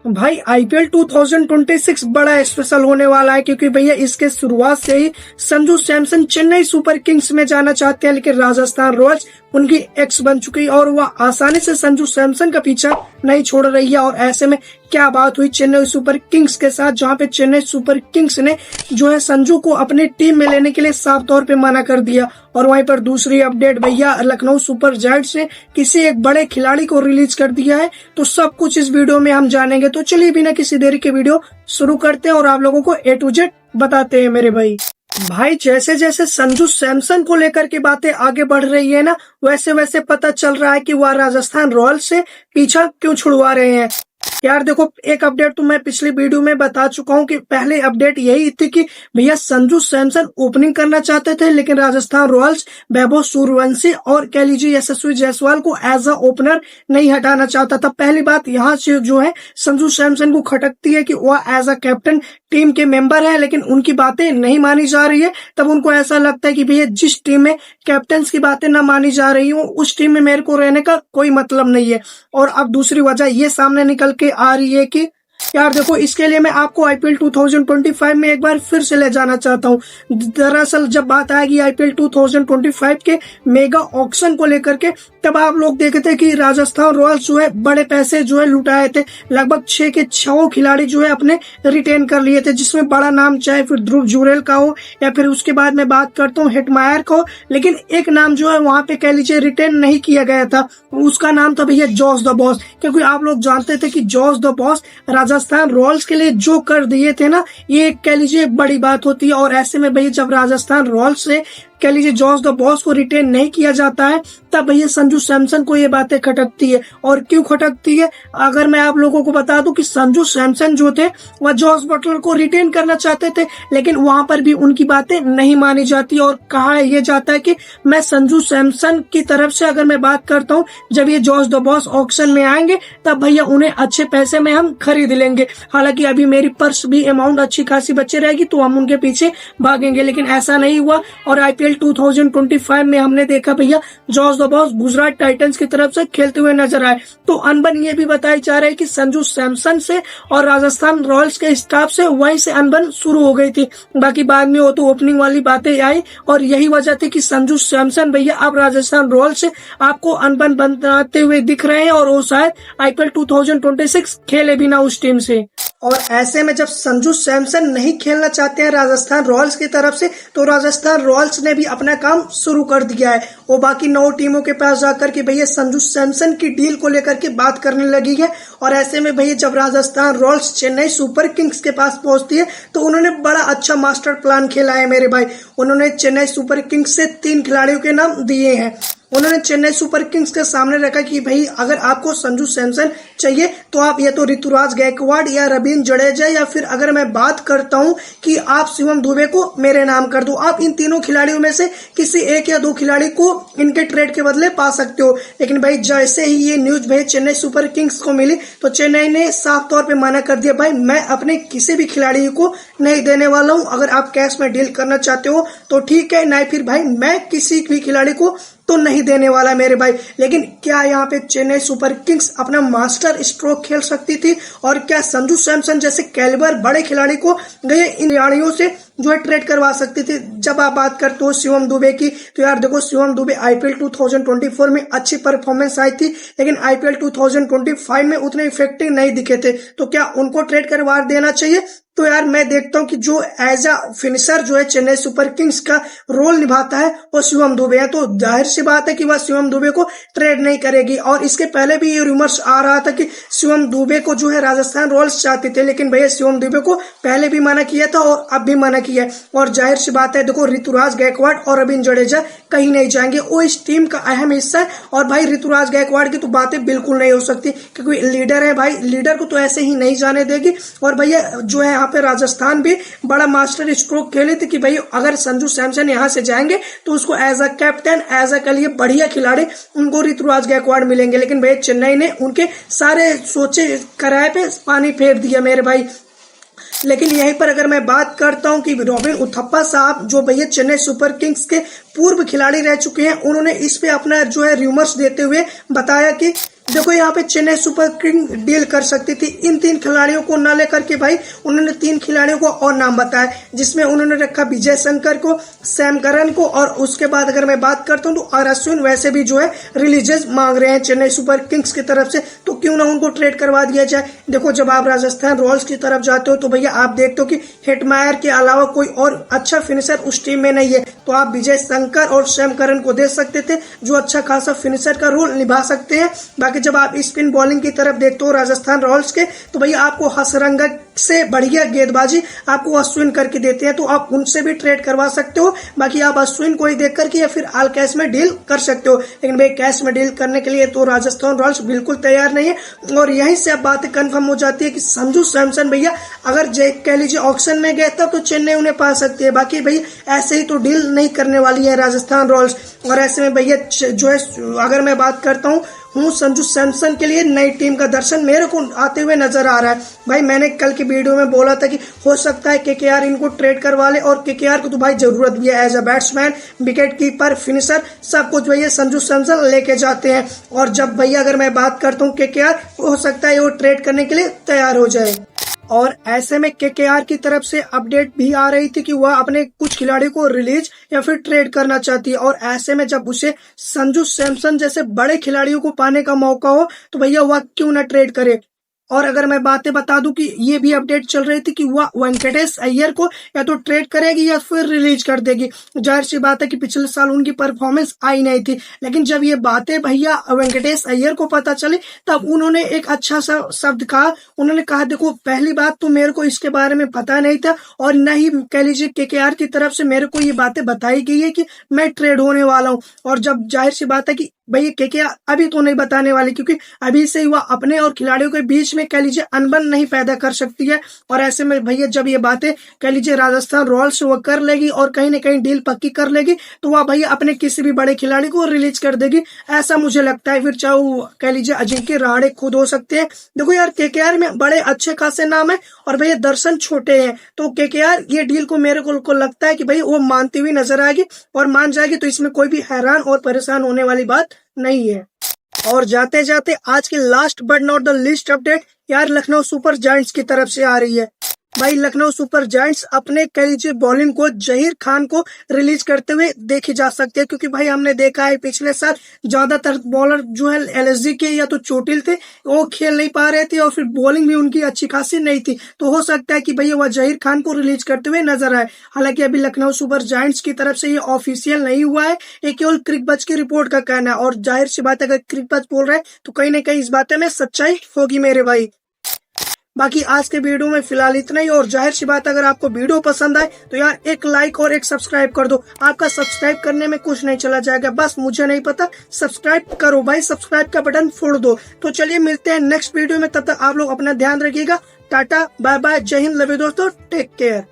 भाई आईपीएल 2026 बड़ा स्पेशल होने वाला है क्योंकि भैया इसके शुरुआत से ही संजू सैमसन चेन्नई सुपर किंग्स में जाना चाहते हैं, लेकिन राजस्थान रॉयल्स उनकी एक्स बन चुकी है और वह आसानी से संजू सैमसन का पीछा नहीं छोड़ रही है। और ऐसे में क्या बात हुई चेन्नई सुपर किंग्स के साथ, जहां पे चेन्नई सुपर किंग्स ने जो है संजू को अपनी टीम में लेने के लिए साफ तौर पे मना कर दिया। और वहीं पर दूसरी अपडेट भैया लखनऊ सुपर जायंट्स ने किसी एक बड़े खिलाड़ी को रिलीज कर दिया है। तो सब कुछ इस वीडियो में हम जानेंगे। तो चलिए बिना किसी देरी के वीडियो शुरू करते हैं और आप लोगों को A to Z बताते हैं मेरे भाई जैसे जैसे संजू सैमसन को लेकर के बातें आगे बढ़ रही है ना, वैसे वैसे पता चल रहा है कि वह राजस्थान रॉयल्स से पीछा क्यों छुड़वा रहे हैं। यार देखो, एक अपडेट तो मैं पिछली वीडियो में बता चुका हूँ कि पहले अपडेट यही थी कि भैया संजू सैमसन ओपनिंग करना चाहते थे, लेकिन राजस्थान रॉयल्स वैभव सूर्यवंशी और कह लीजिए यशस्वी जायसवाल को एज अ ओपनर नहीं हटाना चाहता था। पहली बात यहाँ से जो है संजू सैमसन को खटकती है कि वह एज अ कैप्टन टीम के मेंबर है, लेकिन उनकी बातें नहीं मानी जा रही है। तब उनको ऐसा लगता है कि भैया जिस टीम में कैप्टन की बातें ना मानी जा रही हो उस टीम में मेरे को रहने का कोई मतलब नहीं है। और अब दूसरी वजह ये सामने निकल के आ रही है कि यार देखो, इसके लिए मैं आपको आईपीएल 2025 में एक बार फिर से ले जाना चाहता हूँ। दरअसल जब बात आएगी आईपीएल 2025 के मेगा ऑक्शन को लेकर के, तब आप लोग देखे थे कि राजस्थान रॉयल्स जो है बड़े पैसे जो है लुटाए थे। लगभग 6 के 6 खिलाड़ी जो है अपने रिटेन कर लिए थे, जिसमें बड़ा नाम चाहे फिर ध्रुव जुरेल का हो या फिर उसके बाद मैं बात करता हूँ हेटमायर का हो, लेकिन एक नाम जो है वहां पे कह लीजिए रिटेन नहीं किया गया था। उसका नाम था भैया जॉस द बॉस, क्योंकि आप लोग जानते थे कि Jos the boss Rajasthan Royals के लिए जो कर दिए थे ना, ये कह लीजिए बड़ी बात होती है। और ऐसे में भैया जब राजस्थान रॉयल्स से कह लीजिए जॉस द बॉस को रिटेन नहीं किया जाता है, तब भैया संजू सैमसन को ये बातें खटकती है। और क्यों खटकती है, अगर मैं आप लोगों को बता दूं कि संजू सैमसन जो थे वह जॉस बटलर को रिटेन करना चाहते थे, लेकिन वहां पर भी उनकी बातें नहीं मानी जाती। और कहा यह जाता है कि मैं संजू सैमसन की तरफ से अगर मैं बात करता हूँ, जब ये जॉस द बॉस ऑक्शन में आएंगे तब भैया उन्हें अच्छे पैसे में हम खरीद लेंगे। हालांकि अभी मेरी पर्स भी अमाउंट अच्छी खासी बचे रहेगी तो हम उनके पीछे भागेंगे, लेकिन ऐसा नहीं हुआ। और आईपीएल 2025 में हमने देखा भैया Jos the boss Gujarat Titans की तरफ से खेलते हुए नजर आए। तो अनबन ये भी बताई जा रही है कि संजू सैमसन से और राजस्थान रॉयल्स के स्टाफ से वहीं से अनबन शुरू हो गई थी। बाकी बाद में वो तो ओपनिंग वाली बातें आई और यही वजह थी कि संजू सैमसन भैया अब राजस्थान रॉयल्स से आपको अनबन बनाते हुए दिख रहे हैं और वो शायद आईपीएल 2026 खेले भी ना उस टीम से। और ऐसे में जब संजू सैमसन नहीं खेलना चाहते हैं राजस्थान रॉयल्स की तरफ से, तो राजस्थान रॉयल्स ने भी अपना काम शुरू कर दिया है। वो बाकी 9 टीमों के पास जाकर के भैया संजू सैमसन की डील को लेकर के बात करने लगी है। और ऐसे में भैया जब Rajasthan Royals Chennai super Kings के पास पहुंचती है तो उन्होंने बड़ा अच्छा मास्टर प्लान खेला है मेरे भाई। उन्होंने चेन्नई सुपर किंग्स से 3 खिलाड़ियों के नाम दिए हैं। उन्होंने चेन्नई सुपर किंग्स के सामने रखा कि भाई अगर आपको संजू सैमसन चाहिए तो आप या तो ऋतुराज गायकवाड़ या रवींद्र जडेजा, या फिर अगर मैं बात करता हूं कि आप शिवम दुबे को मेरे नाम कर दो। आप इन तीनों खिलाड़ियों में से किसी एक या 2 खिलाड़ी को इनके ट्रेड के बदले पा सकते हो। लेकिन भाई जैसे ही ये न्यूज भाई चेन्नई सुपर किंग्स को मिली तो चेन्नई ने साफ तौर पे मना कर दिया, भाई मैं अपने किसी भी खिलाड़ी को नहीं देने वाला हूं। अगर आप कैश में डील करना चाहते हो तो ठीक है, नहीं फिर भाई मैं किसी भी खिलाड़ी को तो नहीं देने वाला मेरे भाई। लेकिन क्या यहाँ पे चेन्नई सुपर किंग्स अपना मास्टर स्ट्रोक खेल सकती थी? और क्या संजू सैमसन जैसे कैलिबर बड़े खिलाड़ी को गए इन खिलाड़ियों से जो है ट्रेड करवा सकती थी? जब आप बात करते हो शिवम दुबे की, तो यार देखो शिवम दुबे आईपीएल 2024 में अच्छी परफॉर्मेंस आई थी, लेकिन आईपीएल 2025 में उतने इफेक्टिव नहीं दिखे थे। तो क्या उनको ट्रेड करवा देना चाहिए? तो यार मैं देखता हूं कि जो एज अ फिनिशर जो है चेन्नई सुपर किंग्स का रोल निभाता है वो शिवम दुबे है। तो जाहिर सी बात है कि वह शिवम दुबे को ट्रेड नहीं करेगी। और इसके पहले भी ये रूमर्स आ रहा था कि शिवम दुबे को जो है राजस्थान रॉयल्स चाहते थे, लेकिन भैया शिवम दुबे को पहले भी मना किया था और अब भी मना किया है। और जाहिर सी बात है देखो, ऋतुराज गायकवाड़ और रवींद्र जडेजा कहीं नहीं जाएंगे, वो इस टीम का अहम हिस्सा है। और भाई ऋतुराज गायकवाड़ की तो बातें बिल्कुल नहीं हो सकती, क्योंकि लीडर है भाई, लीडर को तो ऐसे ही नहीं जाने देगी। और भैया जो है यहाँ पे राजस्थान भी बड़ा मास्टर स्ट्रोक खेले थे कि भाई अगर संजू सैमसन यहाँ से जाएंगे तो उसको as a captain, as a कलिए बढ़िया खिलाड़ी उनको ऋतुराज गायकवाड़ मिलेंगे। लेकिन भाई चेन्नई ने उनके सारे सोचे कराए पे पानी फेर दिया मेरे भाई। लेकिन यहीं पर अगर मैं बात करता हूं कि रॉबिन उथप्पा साहब जो भैया चेन्नई सुपर किंग्स के पूर्व खिलाड़ी रह चुके हैं, उन्होंने इस पे अपना जो है रूमर्स देते हुए बताया कि देखो यहाँ पे चेन्नई सुपर किंग डील कर सकती थी इन 3 खिलाड़ियों को न लेकर के भाई। उन्होंने 3 खिलाड़ियों को और नाम बताया, जिसमें उन्होंने रखा विजय शंकर को, सैम करन को, और उसके बाद अगर मैं बात करता हूँ तो आर अश्विन वैसे भी जो है रिलीजेस मांग रहे हैं चेन्नई सुपर किंग्स की तरफ से, तो क्यों ना उनको ट्रेड करवा दिया जाए। देखो जब आप राजस्थान रॉयल्स की तरफ जाते हो तो भैया आप देखते हो कि हेटमायर के अलावा कोई और अच्छा फिनिशर उस टीम में नहीं है, तो आप विजय शंकर और सैम करन को दे सकते थे जो अच्छा खासा फिनिशर का रोल निभा सकते हैं। बाकी जब आप स्पिन बॉलिंग की तरफ देखते हो राजस्थान रॉयल्स के, तो भैया आपको हसरंगा से बढ़िया गेंदबाजी आपको अश्विन करके देते हैं, तो आप उनसे भी ट्रेड करवा सकते हो। बाकी आप अश्विन को ही देख करके या फिर ऑल कैश में डील कर सकते हो, लेकिन भाई कैश में डील करने के लिए तो राजस्थान रॉयल्स बिल्कुल तैयार नहीं है। और यहीं से अब बात कंफर्म हो जाती है कि संजू सैमसन भैया अगर कह लीजिए ऑक्शन में गए तब तो चेन्नई उन्हें पा सकती है, बाकी भैया ऐसे ही तो डील नहीं करने वाली है राजस्थान रॉयल्स। और ऐसे में भैया जो है अगर मैं बात करता हूँ संजू सैमसन के लिए नई टीम का दर्शन मेरे को आते हुए नजर आ रहा है। भाई मैंने कल की वीडियो में बोला था कि हो सकता है केकेआर इनको ट्रेड करवा ले, और केकेआर को तो भाई जरूरत भी है as a batsman, wicket keeper, finisher, सब कुछ भैया संजू सैमसन लेके जाते हैं। और जब भैया अगर मैं बात करता हूँ केकेआर, हो सकता है वो ट्रेड करने के लिए तैयार हो जाए। और ऐसे में केकेआर की तरफ से अपडेट भी आ रही थी कि वह अपने कुछ खिलाड़ियों को रिलीज या फिर ट्रेड करना चाहती है, और ऐसे में जब उसे संजू सैमसन जैसे बड़े खिलाड़ियों को पाने का मौका हो तो भैया वह क्यों ना ट्रेड करे। और अगर मैं बातें बता दूं कि ये भी अपडेट चल रही थी कि वह वेंकटेश अय्यर को या तो ट्रेड करेगी या फिर रिलीज कर देगी। जाहिर सी बात है कि पिछले साल उनकी परफॉर्मेंस आई नहीं थी, लेकिन जब ये बातें भैया वेंकटेश अय्यर को पता चली तब उन्होंने एक अच्छा सा शब्द कहा। उन्होंने कहा देखो पहली बात तो मेरे को इसके बारे में पता नहीं था, और न ही कह लीजिए केकेआर की तरफ से मेरे को ये बातें बताई गई है कि मैं ट्रेड होने वाला हूँ। और जब जाहिर सी बात है कि भैया केकेआर अभी तो नहीं बताने वाली, क्योंकि अभी से ही वह अपने और खिलाड़ियों के बीच में कह लीजिए अनबन नहीं पैदा कर सकती है। और ऐसे में भैया जब ये बातें कह लीजिए राजस्थान रॉयल्स से वो कर लेगी और कहीं ना कहीं डील पक्की कर लेगी, तो वह भैया अपने किसी भी बड़े खिलाड़ी को रिलीज कर देगी, ऐसा मुझे लगता है। फिर चाहे वो कह लीजिए अजिंक्य रहाणे खुद हो सकते हैं। देखो यार केकेआर में बड़े अच्छे खासे नाम है और भैया दर्शन छोटे हैं, तो केकेआर ये डील को मेरे को लगता है कि भाई वो मानती हुई नजर आएगी और मान जाएगी, तो इसमें कोई भी हैरान और परेशान होने वाली बात नहीं है। और जाते जाते आज की last but not the least update यार लखनऊ सुपर जायंट्स की तरफ से आ रही है। भाई लखनऊ सुपर जायंट्स अपने कह लीजिए बॉलिंग कोच जहीर खान को रिलीज करते हुए देखी जा सकती है, क्योंकि भाई हमने देखा है पिछले साल ज्यादातर बॉलर जो है एलएसजी के या तो चोटिल थे, वो खेल नहीं पा रहे थे और फिर बॉलिंग भी उनकी अच्छी खासी नहीं थी, तो हो सकता है कि भैया वह जहीर खान को रिलीज करते हुए नजर आए। हालांकि अभी लखनऊ सुपर जायंट्स की तरफ से ये ऑफिशियल नहीं हुआ है, ये केवल क्रिकबज की रिपोर्ट का कहना है, और जाहिर सी बात है अगर क्रिकबज बोल रहे हैं तो कहीं ना कहीं इस बातें में सच्चाई होगी मेरे भाई। बाकी आज के वीडियो में फिलहाल इतना ही, और जाहिर सी बात अगर आपको वीडियो पसंद आए तो यार एक लाइक और एक सब्सक्राइब कर दो। आपका सब्सक्राइब करने में कुछ नहीं चला जाएगा, बस मुझे नहीं पता, सब्सक्राइब करो भाई, सब्सक्राइब का बटन फोड़ दो। तो चलिए मिलते हैं नेक्स्ट वीडियो में, तब तक आप लोग अपना ध्यान रखिएगा। टाटा बाय बाय, जय हिंद, लव यू दोस्तों, टेक केयर।